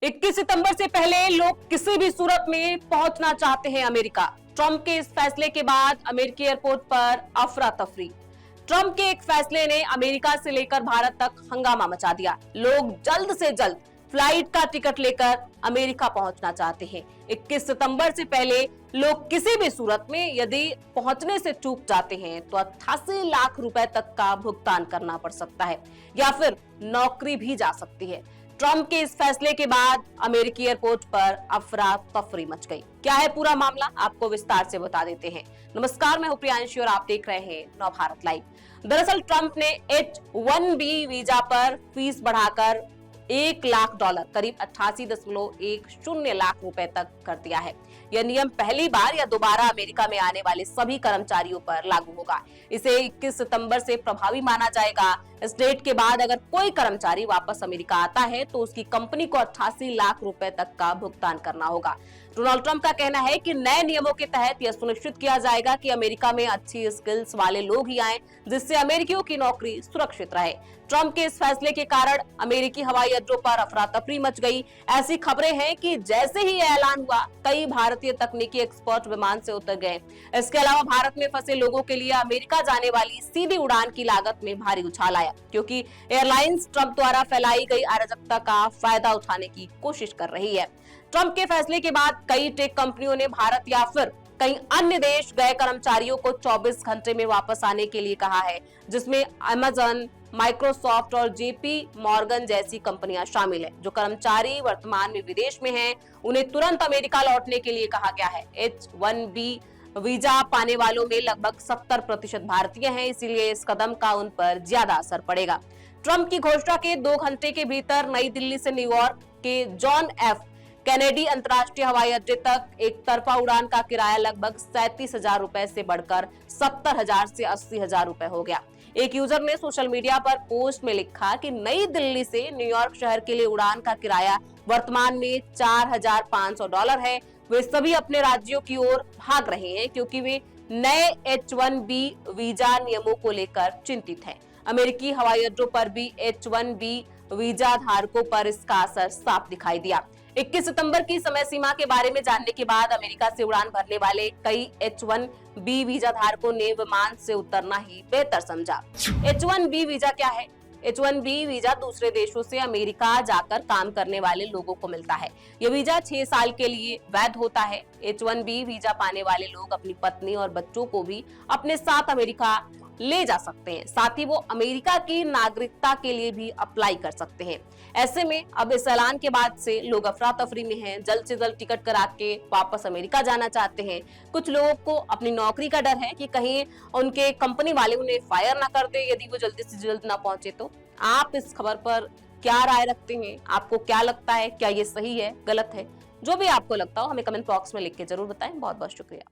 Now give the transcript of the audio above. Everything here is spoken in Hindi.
21 सितंबर से पहले लोग किसी भी सूरत में पहुंचना चाहते हैं अमेरिका। ट्रंप के इस फैसले के बाद अमेरिकी एयरपोर्ट पर अफरा तफरी। ट्रंप के एक फैसले ने अमेरिका से लेकर भारत तक हंगामा मचा दिया। लोग जल्द से जल्द फ्लाइट का टिकट लेकर अमेरिका पहुंचना चाहते हैं। 21 सितंबर से पहले लोग किसी भी सूरत में यदि पहुंचने से चूक जाते हैं तो 88 लाख रुपए तक का भुगतान करना पड़ सकता है या फिर नौकरी भी जा सकती है। ट्रंप के इस फैसले के बाद अमेरिकी एयरपोर्ट पर अफरा तफरी मच गई। क्या है पूरा मामला, आपको विस्तार से बता देते हैं। नमस्कार, मैं हूं प्रियांशी और आप देख रहे हैं नवभारत लाइव। दरअसल ट्रंप ने H-1B वीजा पर फीस बढ़ाकर $1 लाख करीब 88.10 लाख रुपए तक कर दिया है। यह नियम पहली बार या दोबारा अमेरिका में आने वाले सभी कर्मचारियों पर लागू होगा। इसे 21 सितंबर से प्रभावी माना जाएगा। इस डेट के बाद अगर कोई कर्मचारी वापस अमेरिका आता है तो उसकी कंपनी को 88 लाख रुपए तक का भुगतान करना होगा। डोनाल्ड ट्रंप का कहना है कि नए नियमों के तहत यह सुनिश्चित किया जाएगा कि अमेरिका में अच्छी स्किल्स वाले लोग ही आएं, जिससे अमेरिकियों की नौकरी सुरक्षित रहे। ट्रंप के इस फैसले के कारण अमेरिकी हवाई अड्डों पर अफरा तफरी मच गई। ऐसी खबरें हैं कि जैसे ही ऐलान हुआ, कई भारतीय तकनीकी एक्सपर्ट विमान से उतर गए। इसके अलावा भारत में फंसे लोगों के लिए अमेरिका जाने वाली सीधी उड़ान की लागत में भारी उछाल आया, क्योंकि एयरलाइंस ट्रंप द्वारा फैलाई गई अराजकता का फायदा उठाने की कोशिश कर रही है। ट्रंप के फैसले के बाद कई टेक कंपनियों ने भारत या फिर कई अन्य देश गए कर्मचारियों को 24 घंटे में वापस आने के लिए कहा है, जिसमें अमेजन, माइक्रोसॉफ्ट और जेपी मॉर्गन जैसी कंपनियां शामिल हैं। जो कर्मचारी वर्तमान में विदेश में हैं, उन्हें तुरंत अमेरिका लौटने के लिए कहा गया है। H-1B वीजा पाने वालों में लगभग 70% भारतीय हैं, इसीलिए इस कदम का उन पर ज्यादा असर पड़ेगा। ट्रंप की घोषणा के 2 घंटे के भीतर नई दिल्ली से न्यूयॉर्क के जॉन एफ कैनेडी अंतर्राष्ट्रीय हवाई अड्डे तक एक तरफा उड़ान का किराया लगभग 37,000 रुपए से बढ़कर 70,000 से 80,000 रुपए हो गया। एक यूजर ने सोशल मीडिया पर पोस्ट में लिखा कि नई दिल्ली से न्यूयॉर्क शहर के लिए उड़ान का किराया वर्तमान में $4,500 है। वे सभी अपने राज्यों की ओर भाग रहे हैं क्योंकि वे नए H-1B वीजा नियमों को लेकर चिंतित हैं। अमेरिकी हवाई अड्डों पर भी H-1B वीजा धारकों पर इसका असर साफ दिखाई दिया। 21 सितंबर की समय सीमा के बारे में जानने के बाद अमेरिका से उड़ान भरने वाले कई H-1B वीजा धारकों ने विमान से उतरना ही बेहतर समझा। H-1B वीजा क्या है? H-1B वीजा दूसरे देशों से अमेरिका जाकर काम करने वाले लोगों को मिलता है। यह वीजा 6 साल के लिए वैध होता है। H-1B वीजा पाने वाले लोग अपनी पत्नी और बच्चों को भी अपने साथ अमेरिका ले जा सकते हैं। साथ ही वो अमेरिका की नागरिकता के लिए भी अप्लाई कर सकते हैं। ऐसे में अब इस ऐलान के बाद से लोग अफरा तफरी में हैं। जल्द से जल्द टिकट करा के वापस अमेरिका जाना चाहते हैं। कुछ लोगों को अपनी नौकरी का डर है कि कहीं उनके कंपनी वाले उन्हें फायर ना कर दे यदि वो जल्दी से जल्द ना पहुंचे तो। आप इस खबर पर क्या राय रखते हैं? आपको क्या लगता है? क्या ये सही है, गलत है? जो भी आपको लगता हो हमें कमेंट बॉक्स में लिख के जरूर बताएं। बहुत बहुत शुक्रिया।